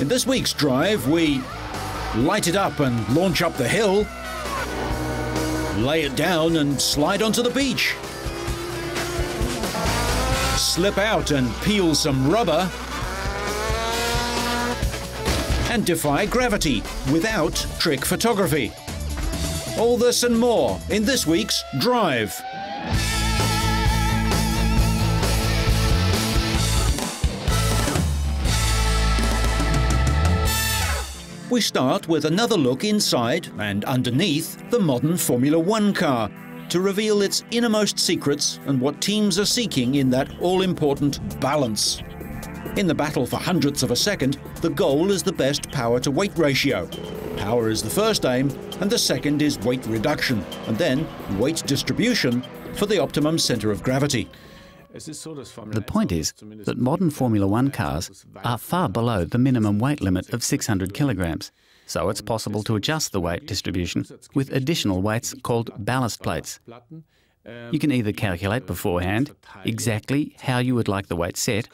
In this week's drive, we light it up and launch up the hill, lay it down and slide onto the beach, slip out and peel some rubber, and defy gravity without trick photography. All this and more in this week's Drive. We start with another look inside and underneath the modern Formula One car to reveal its innermost secrets and what teams are seeking in that all-important balance. In the battle for hundredths of a second, the goal is the best power-to-weight ratio. Power is the first aim, and the second is weight reduction, and then weight distribution for the optimum centre of gravity. The point is that modern Formula One cars are far below the minimum weight limit of 600 kilograms, so it's possible to adjust the weight distribution with additional weights called ballast plates. You can either calculate beforehand exactly how you would like the weight set,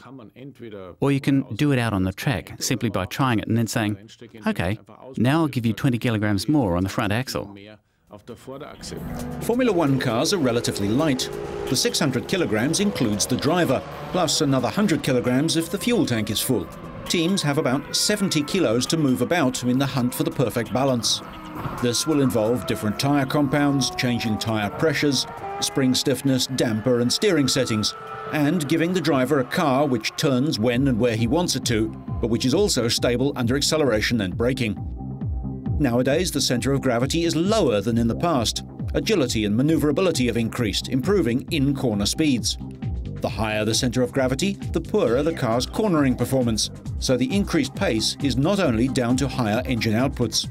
or you can do it out on the track simply by trying it and then saying, OK, now I'll give you 20 kilograms more on the front axle. Formula One cars are relatively light. The 600 kilograms includes the driver, plus another 100 kilograms if the fuel tank is full. Teams have about 70 kilos to move about in the hunt for the perfect balance. This will involve different tyre compounds, changing tyre pressures, spring stiffness, damper and steering settings, and giving the driver a car which turns when and where he wants it to, but which is also stable under acceleration and braking. Nowadays, the centre of gravity is lower than in the past. Agility and manoeuvrability have increased, improving in-corner speeds. The higher the centre of gravity, the poorer the car's cornering performance, so the increased pace is not only down to higher engine outputs.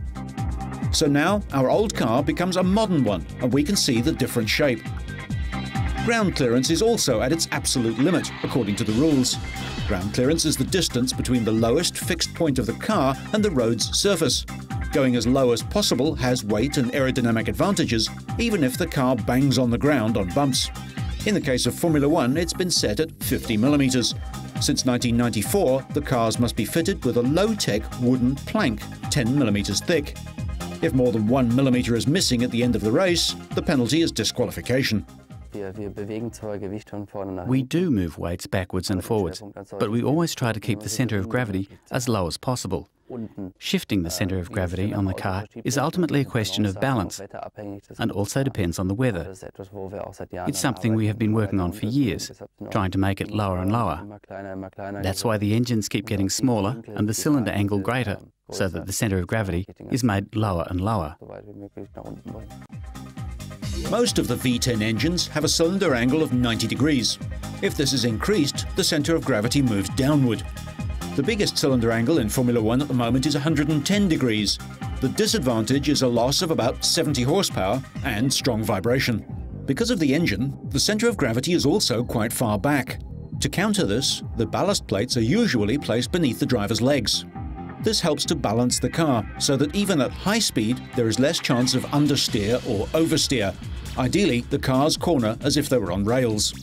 So now, our old car becomes a modern one, and we can see the different shape. Ground clearance is also at its absolute limit, according to the rules. Ground clearance is the distance between the lowest fixed point of the car and the road's surface. Going as low as possible has weight and aerodynamic advantages, even if the car bangs on the ground on bumps. In the case of Formula One, it's been set at 50 millimeters. Since 1994, the cars must be fitted with a low-tech wooden plank, 10 millimeters thick. If more than 1 millimeter is missing at the end of the race, the penalty is disqualification. We do move weights backwards and forwards, but we always try to keep the centre of gravity as low as possible. Shifting the centre of gravity on the car is ultimately a question of balance and also depends on the weather. It's something we have been working on for years, trying to make it lower and lower. That's why the engines keep getting smaller and the cylinder angle greater, so that the centre of gravity is made lower and lower. Most of the V10 engines have a cylinder angle of 90 degrees. If this is increased, the centre of gravity moves downward. The biggest cylinder angle in Formula One at the moment is 110 degrees. The disadvantage is a loss of about 70 horsepower and strong vibration. Because of the engine, the centre of gravity is also quite far back. To counter this, the ballast plates are usually placed beneath the driver's legs. This helps to balance the car, so that even at high speed, there is less chance of understeer or oversteer. Ideally, the cars corner as if they were on rails.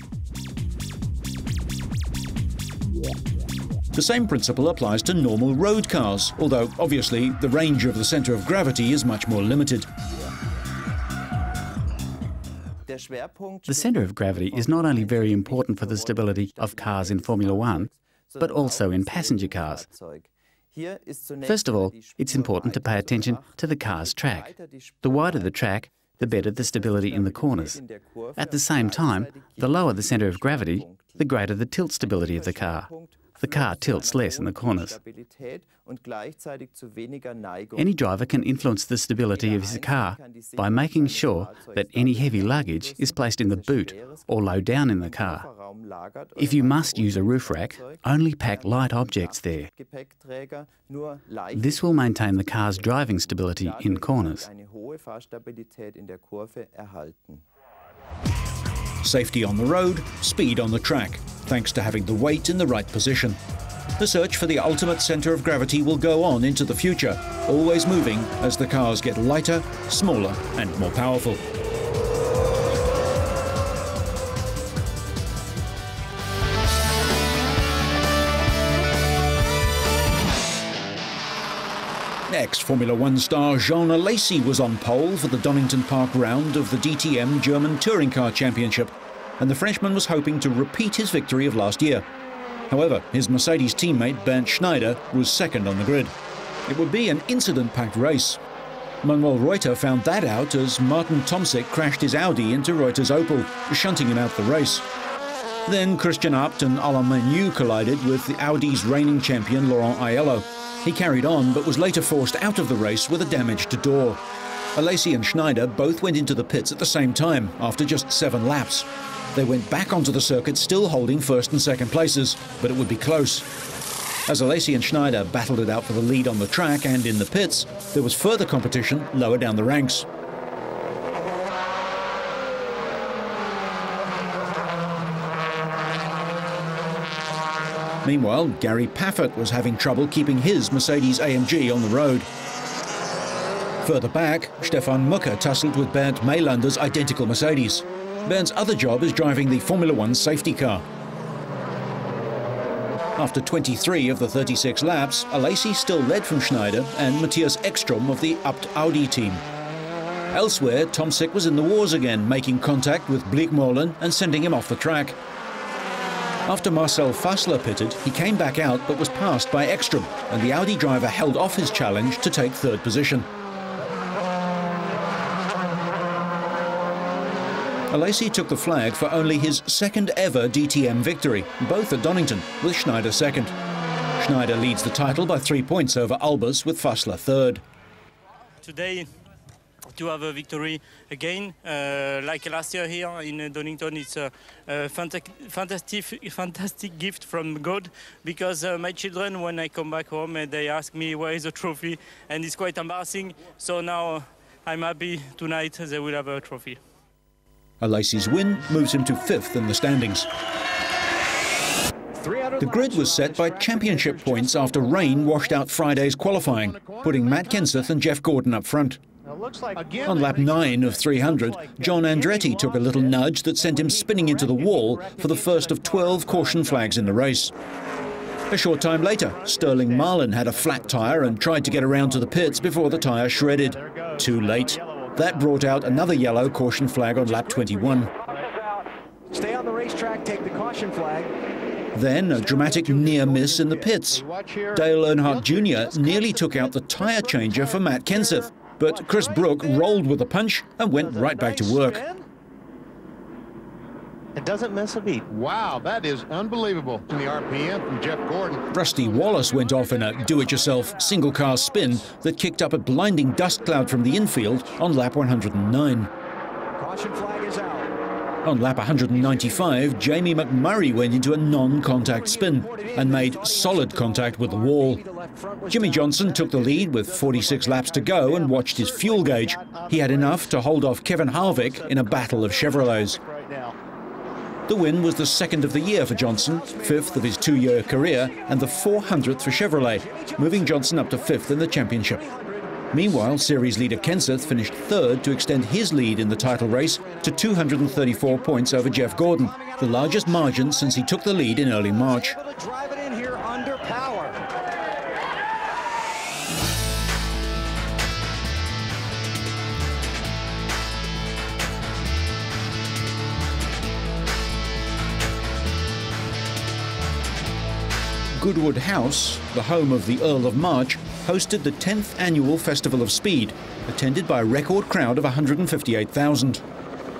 The same principle applies to normal road cars, although obviously the range of the centre of gravity is much more limited. The centre of gravity is not only very important for the stability of cars in Formula One, but also in passenger cars. First of all, it's important to pay attention to the car's track. The wider the track, the better the stability in the corners. At the same time, the lower the centre of gravity, the greater the tilt stability of the car. The car tilts less in the corners. Any driver can influence the stability of his car by making sure that any heavy luggage is placed in the boot or low down in the car. If you must use a roof rack, only pack light objects there. This will maintain the car's driving stability in corners. Safety on the road, speed on the track, thanks to having the weight in the right position. The search for the ultimate centre of gravity will go on into the future, always moving as the cars get lighter, smaller and more powerful. ex-Formula One star Jean Alesi was on pole for the Donington Park round of the DTM German Touring Car Championship, and the Frenchman was hoping to repeat his victory of last year. However, his Mercedes teammate Bernd Schneider was second on the grid. It would be an incident-packed race. Manuel Reuter found that out as Martin Tomczyk crashed his Audi into Reuter's Opel, shunting him out the race. Then Christian Abt and Alain Menu collided with the Audi's reigning champion Laurent Aiello. He carried on but was later forced out of the race with a damaged door. Alesi and Schneider both went into the pits at the same time after just 7 laps. They went back onto the circuit still holding first and second places, but it would be close. As Alesi and Schneider battled it out for the lead on the track and in the pits, there was further competition lower down the ranks. Meanwhile, Gary Paffett was having trouble keeping his Mercedes-AMG on the road. Further back, Stefan Mucker tussled with Bernd Maylander's identical Mercedes. Bernd's other job is driving the Formula One safety car. After 23 of the 36 laps, Alesi still led from Schneider and Matthias Ekstrom of the Abt Audi team. Elsewhere, Tomczyk was in the wars again, making contact with Bleekmolen and sending him off the track. After Marcel Fassler pitted, he came back out but was passed by Ekstrom, and the Audi driver held off his challenge to take third position. Alesi took the flag for only his second ever DTM victory, both at Donington, with Schneider second. Schneider leads the title by 3 points over Albers, with Fassler third. Today, to have a victory again, like last year here in Donington, it's a fantastic gift from God, because my children, when I come back home, they ask me where is the trophy, and it's quite embarrassing. So now I'm happy tonight they will have a trophy. Alesi's win moves him to 5th in the standings. The grid was set by championship points after rain washed out Friday's qualifying, putting Matt Kenseth and Jeff Gordon up front. On lap 9 of 300, John Andretti took a little nudge that sent him spinning into the wall for the first of 12 caution flags in the race. A short time later, Sterling Marlin had a flat tyre and tried to get around to the pits before the tyre shredded. Too late. That brought out another yellow caution flag on lap 21. Stay on the racetrack, take the caution flag. Then a dramatic near miss in the pits. Dale Earnhardt Jr. nearly took out the tyre changer for Matt Kenseth, but Chris Brook rolled with a punch and went right back to work. It doesn't miss a beat. Wow, that is unbelievable. In the RPM from Jeff Gordon. Rusty Wallace went off in a do-it-yourself single-car spin that kicked up a blinding dust cloud from the infield on lap 109. Caution flag is out. On lap 195, Jamie McMurray went into a non-contact spin and made solid contact with the wall. Jimmy Johnson took the lead with 46 laps to go and watched his fuel gauge. He had enough to hold off Kevin Harvick in a battle of Chevrolets. The win was the 2nd of the year for Johnson, 5th of his 2-year career, and the 400th for Chevrolet, moving Johnson up to 5th in the championship. Meanwhile, series leader Kenseth finished 3rd to extend his lead in the title race to 234 points over Jeff Gordon, the largest margin since he took the lead in early March. Drive it in here under power. Goodwood House, the home of the Earl of March, hosted the 10th annual Festival of Speed, attended by a record crowd of 158,000.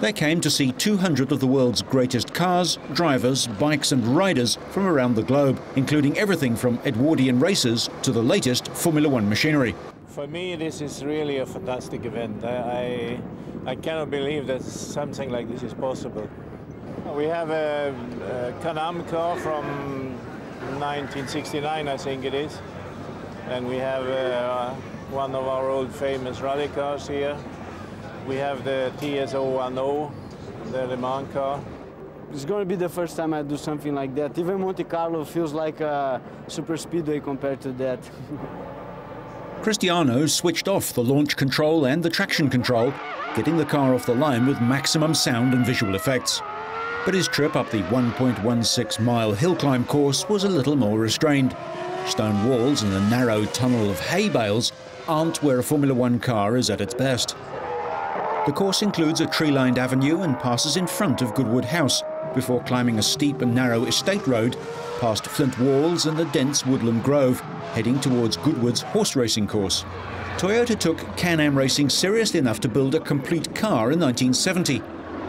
They came to see 200 of the world's greatest cars, drivers, bikes and riders from around the globe, including everything from Edwardian races to the latest Formula One machinery. For me, this is really a fantastic event. I cannot believe that something like this is possible. We have a Can-Am car from 1969, I think it is. And we have one of our old famous rally cars here. We have the TS010, the Le Mans car. It's going to be the first time I do something like that. Even Monte Carlo feels like a super speedway compared to that. Cristiano switched off the launch control and the traction control, getting the car off the line with maximum sound and visual effects. But his trip up the 1.16-mile hill climb course was a little more restrained. Stone walls and a narrow tunnel of hay bales aren't where a Formula One car is at its best. The course includes a tree-lined avenue and passes in front of Goodwood House, before climbing a steep and narrow estate road, past flint walls and a dense woodland grove, heading towards Goodwood's horse racing course. Toyota took Can-Am racing seriously enough to build a complete car in 1970.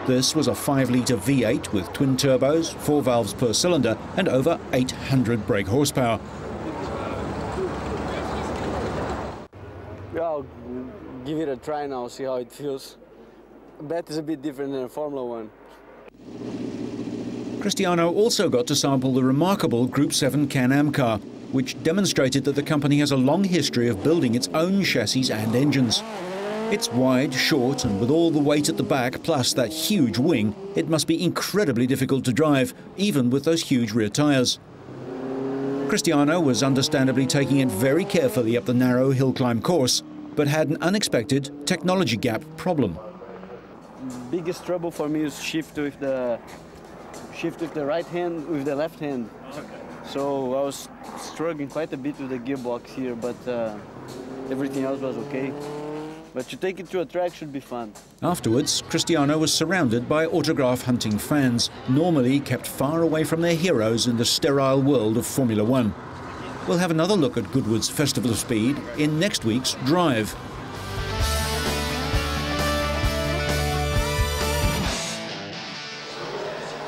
This was a 5-litre V8 with twin turbos, 4 valves per cylinder and over 800 brake horsepower. I'll give it a try now, see how it feels. I bet it's a bit different than a Formula One. Cristiano also got to sample the remarkable Group 7 Can-Am car, which demonstrated that the company has a long history of building its own chassis and engines. It's wide, short, and with all the weight at the back plus that huge wing, it must be incredibly difficult to drive, even with those huge rear tyres. Cristiano was understandably taking it very carefully up the narrow hill climb course, but had an unexpected technology gap problem. Biggest trouble for me is shift with the right hand with the left hand. Okay. So I was struggling quite a bit with the gearbox here, but everything else was okay. But to take it to a track should be fun. Afterwards, Cristiano was surrounded by autograph-hunting fans, normally kept far away from their heroes in the sterile world of Formula One. We'll have another look at Goodwood's Festival of Speed in next week's Drive.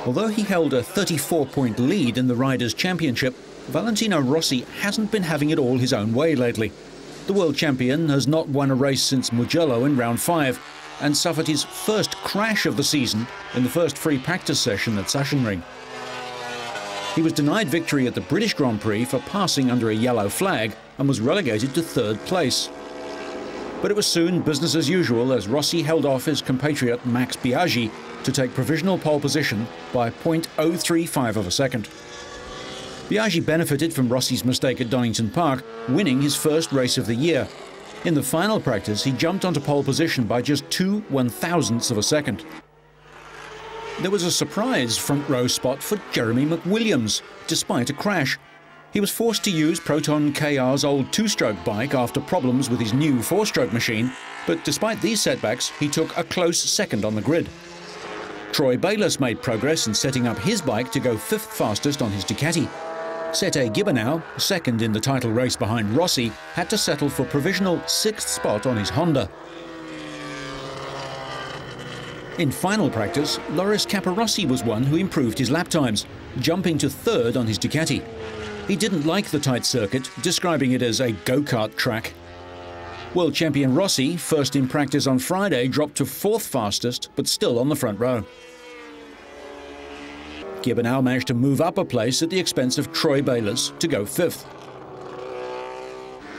Although he held a 34-point lead in the Riders' Championship, Valentino Rossi hasn't been having it all his own way lately. The world champion has not won a race since Mugello in round 5 and suffered his first crash of the season in the first free practice session at Sachsenring. He was denied victory at the British Grand Prix for passing under a yellow flag and was relegated to 3rd place. But it was soon business as usual as Rossi held off his compatriot Max Biaggi to take provisional pole position by 0.035 of a second. Biaggi benefited from Rossi's mistake at Donington Park, winning his first race of the year. In the final practice, he jumped onto pole position by just 2/1000ths of a second. There was a surprise front row spot for Jeremy McWilliams, despite a crash. He was forced to use Proton KR's old 2-stroke bike after problems with his new 4-stroke machine, but despite these setbacks, he took a close second on the grid. Troy Bayliss made progress in setting up his bike to go 5th fastest on his Ducati. Sete Gibernau, second in the title race behind Rossi, had to settle for provisional 6th spot on his Honda. In final practice, Loris Capirossi was one who improved his lap times, jumping to 3rd on his Ducati. He didn't like the tight circuit, describing it as a go-kart track. World champion Rossi, first in practice on Friday, dropped to 4th fastest, but still on the front row. Gibernau managed to move up a place at the expense of Troy Bayliss to go 5th.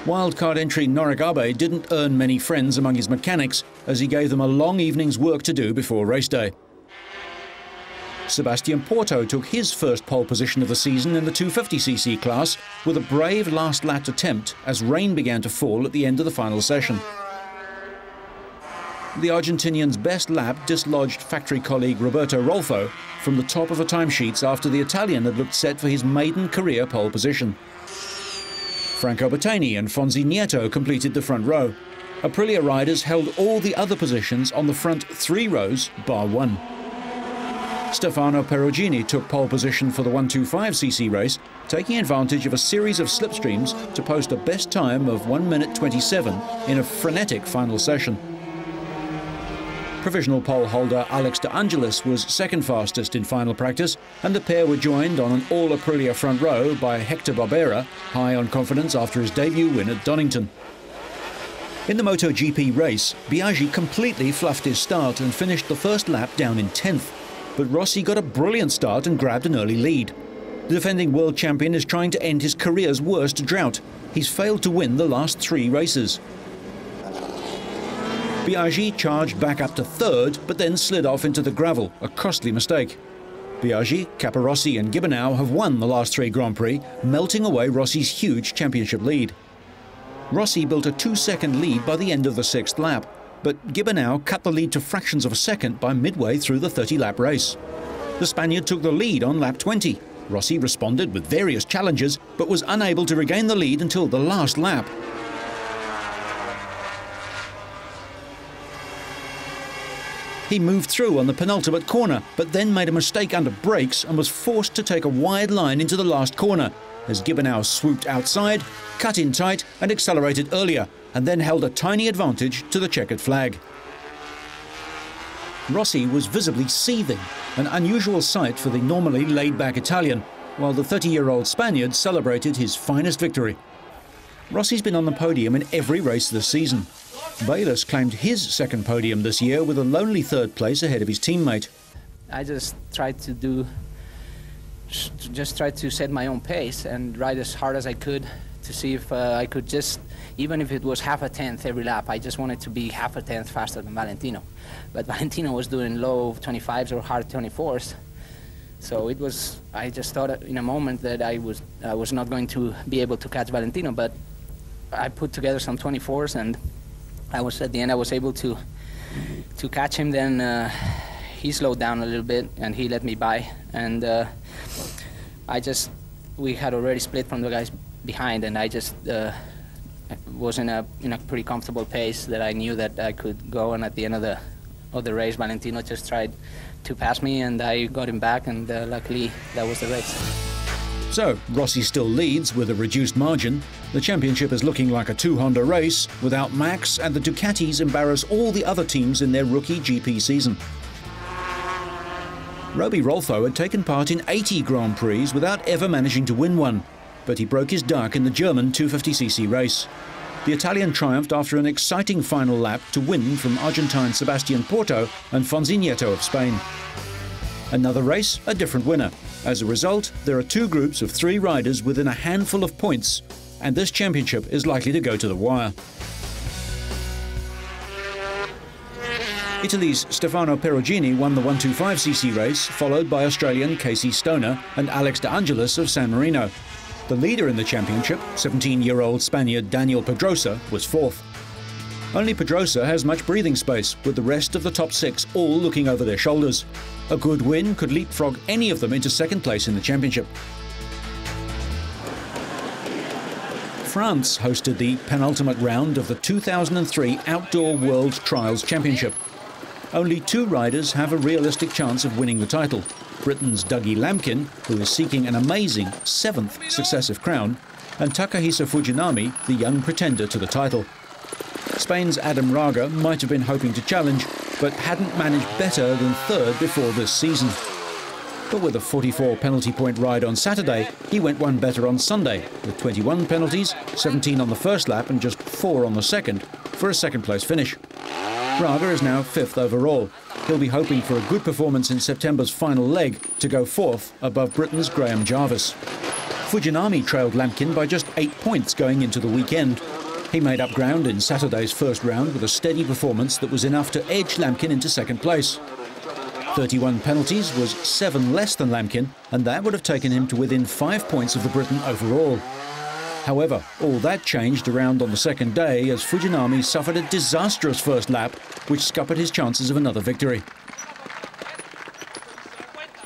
Wildcard entry Norik Abe didn't earn many friends among his mechanics, as he gave them a long evening's work to do before race day. Sebastian Porto took his first pole position of the season in the 250cc class with a brave last lap attempt as rain began to fall at the end of the final session. The Argentinian's best lap dislodged factory colleague Roberto Rolfo from the top of the timesheets after the Italian had looked set for his maiden career pole position. Franco Battagni and Fonzi Nieto completed the front row. Aprilia riders held all the other positions on the front 3 rows, bar 1. Stefano Perugini took pole position for the 125cc race, taking advantage of a series of slipstreams to post a best time of 1 minute 27 in a frenetic final session. Provisional pole holder Alex De Angelis was 2nd fastest in final practice, and the pair were joined on an all-Aprilia front row by Hector Barbera, high on confidence after his debut win at Donington. In the MotoGP race, Biaggi completely fluffed his start and finished the first lap down in 10th. But Rossi got a brilliant start and grabbed an early lead. The defending world champion is trying to end his career's worst drought. He's failed to win the last 3 races. Biaggi charged back up to 3rd, but then slid off into the gravel, a costly mistake. Biaggi, Capirossi and Gibernau have won the last 3 Grand Prix, melting away Rossi's huge championship lead. Rossi built a 2-second lead by the end of the 6th lap, but Gibernau cut the lead to fractions of a second by midway through the 30-lap race. The Spaniard took the lead on lap 20. Rossi responded with various challenges, but was unable to regain the lead until the last lap. He moved through on the penultimate corner, but then made a mistake under brakes and was forced to take a wide line into the last corner, as Gibernau swooped outside, cut in tight and accelerated earlier, and then held a tiny advantage to the checkered flag. Rossi was visibly seething, an unusual sight for the normally laid-back Italian, while the 30-year-old Spaniard celebrated his finest victory. Rossi's been on the podium in every race this season. Bayliss claimed his second podium this year with a lonely third place ahead of his teammate. I just tried to set my own pace and ride as hard as I could to see if I could just, even if it was half a tenth every lap, I just wanted to be half a tenth faster than Valentino. But Valentino was doing low 25s or hard 24s. So it was, I just thought in a moment that I was not going to be able to catch Valentino, but I put together some 24s, and at the end I was able to catch him. Then he slowed down a little bit and he let me by, and we had already split from the guys behind, and I just was in a pretty comfortable pace that I knew that I could go, and at the end of the race Valentino just tried to pass me and I got him back, and luckily that was the race. So, Rossi still leads with a reduced margin. The championship is looking like a two-Honda race without Max, and the Ducatis embarrass all the other teams in their rookie GP season. Roby Rolfo had taken part in 80 Grand Prix without ever managing to win one, but he broke his duck in the German 250cc race. The Italian triumphed after an exciting final lap to win from Argentine Sebastian Porto and Fonzi Nieto of Spain. Another race, a different winner. As a result, there are two groups of 3 riders within a handful of points, and this championship is likely to go to the wire. Italy's Stefano Perugini won the 125cc race, followed by Australian Casey Stoner and Alex De Angelis of San Marino. The leader in the championship, 17-year-old Spaniard Daniel Pedrosa, was 4th. Only Pedrosa has much breathing space, with the rest of the top 6 all looking over their shoulders. A good win could leapfrog any of them into second place in the championship. France hosted the penultimate round of the 2003 Outdoor World Trials Championship. Only 2 riders have a realistic chance of winning the title. Britain's Dougie Lampkin, who is seeking an amazing 7th successive crown, and Takahisa Fujinami, the young pretender to the title. Spain's Adam Raga might have been hoping to challenge, but hadn't managed better than 3rd before this season. But with a 44 penalty point ride on Saturday, he went one better on Sunday, with 21 penalties, 17 on the first lap and just 4 on the second, for a second place finish. Raga is now 5th overall. He'll be hoping for a good performance in September's final leg to go 4th above Britain's Graham Jarvis. Fujinami trailed Lampkin by just 8 points going into the weekend. He made up ground in Saturday's first round with a steady performance that was enough to edge Lampkin into second place. 31 penalties was 7 less than Lampkin, and that would have taken him to within 5 points of the Briton overall. However, all that changed around on the second day as Fujinami suffered a disastrous first lap, which scuppered his chances of another victory.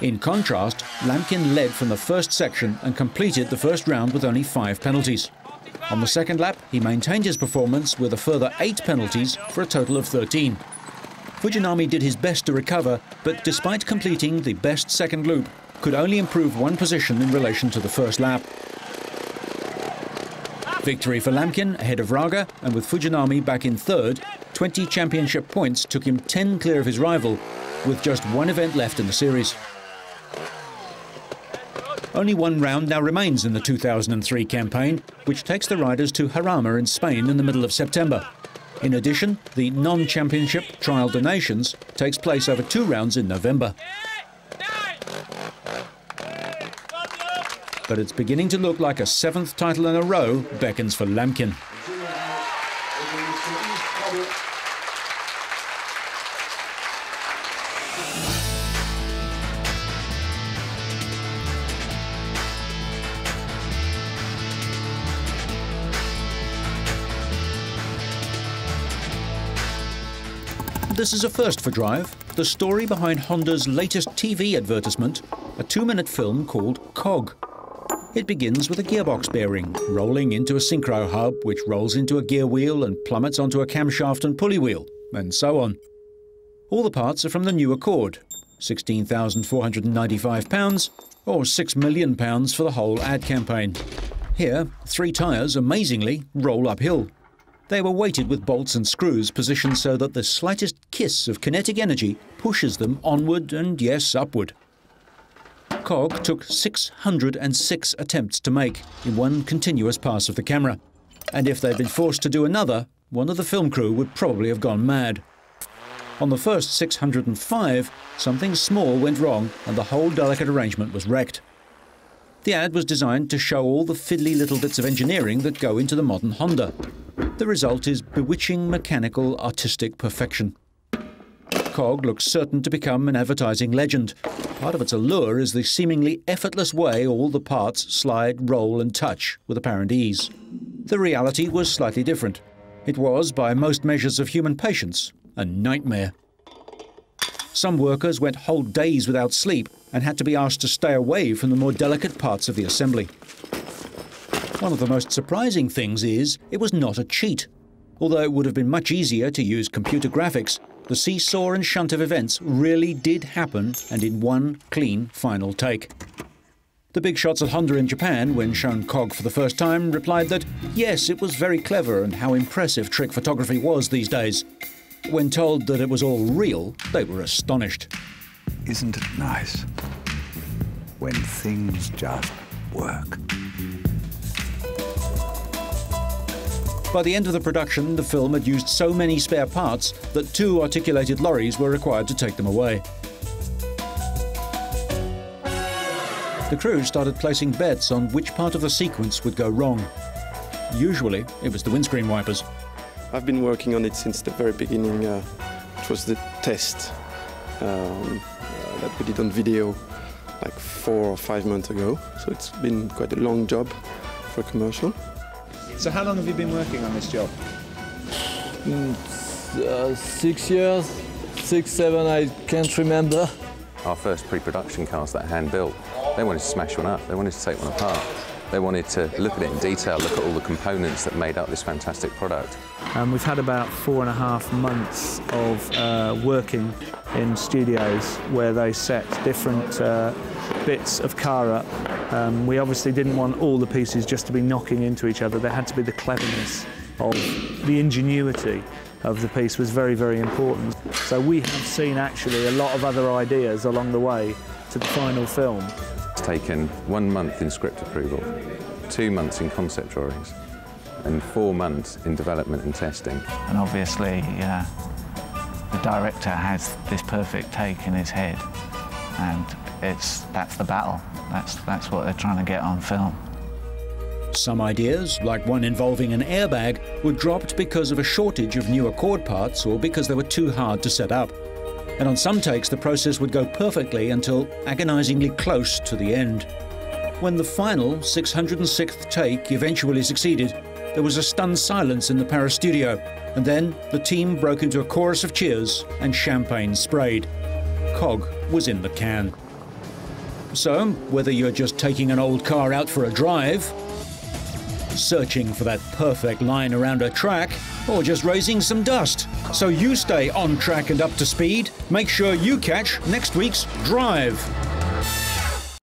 In contrast, Lampkin led from the first section and completed the first round with only 5 penalties. On the second lap, he maintained his performance with a further 8 penalties for a total of 13. Fujinami did his best to recover, but despite completing the best second loop, could only improve 1 position in relation to the first lap. Victory for Lampkin ahead of Raga, and with Fujinami back in 3rd, 20 championship points took him 10 clear of his rival, with just 1 event left in the series. Only 1 round now remains in the 2003 campaign, which takes the riders to Jarama in Spain in the middle of September. In addition, the non-championship Trial de Nations takes place over 2 rounds in November. But it's beginning to look like a 7th title in a row beckons for Lampkin. This is a first for Drive, the story behind Honda's latest TV advertisement, a 2-minute film called Cog. It begins with a gearbox bearing rolling into a synchro hub, which rolls into a gear wheel and plummets onto a camshaft and pulley wheel, and so on. All the parts are from the new Accord, £16,495 or £6 million for the whole ad campaign. Here, 3 tyres, amazingly, roll uphill. They were weighted with bolts and screws positioned so that the slightest kiss of kinetic energy pushes them onward and, yes, upward. COG took 606 attempts to make in one continuous pass of the camera. And if they'd been forced to do another, one of the film crew would probably have gone mad. On the first 605, something small went wrong and the whole delicate arrangement was wrecked. The ad was designed to show all the fiddly little bits of engineering that go into the modern Honda. The result is bewitching mechanical artistic perfection. COG looks certain to become an advertising legend. Part of its allure is the seemingly effortless way all the parts slide, roll and touch with apparent ease. The reality was slightly different. It was, by most measures of human patience, a nightmare. Some workers went whole days without sleep and had to be asked to stay away from the more delicate parts of the assembly. One of the most surprising things is it was not a cheat. Although it would have been much easier to use computer graphics, the seesaw and shunt of events really did happen, and in one clean final take. The big shots at Honda in Japan, when shown COG for the first time, replied that, yes, it was very clever and how impressive trick photography was these days. When told that it was all real, they were astonished. Isn't it nice when things just work? By the end of the production, the film had used so many spare parts that 2 articulated lorries were required to take them away. The crew started placing bets on which part of the sequence would go wrong. Usually, it was the windscreen wipers. I've been working on it since the very beginning. It was the test that we did on video like 4 or 5 months ago. So it's been quite a long job for a commercial. So how long have you been working on this job? 6 years, 6, 7, I can't remember. Our first pre-production cars that I hand-built, they wanted to smash one up, they wanted to take one apart. They wanted to look at it in detail, look at all the components that made up this fantastic product. We've had about 4.5 months of working in studios where they set different bits of car up. We obviously didn't want all the pieces just to be knocking into each other. There had to be the cleverness of the ingenuity of the piece was very, very important. So we have seen actually a lot of other ideas along the way to the final film. It's taken 1 month in script approval, 2 months in concept drawings, and 4 months in development and testing. And obviously, the director has this perfect take in his head, and that's the battle. That's what they're trying to get on film. Some ideas, like one involving an airbag, were dropped because of a shortage of new Accord parts or because they were too hard to set up. And on some takes, the process would go perfectly until agonizingly close to the end. When the final 606th take eventually succeeded, there was a stunned silence in the Paris studio, and then the team broke into a chorus of cheers and champagne sprayed. COG was in the can. So, whether you're just taking an old car out for a drive, searching for that perfect line around a track, or just raising some dust, so you stay on track and up to speed, make sure you catch next week's Drive.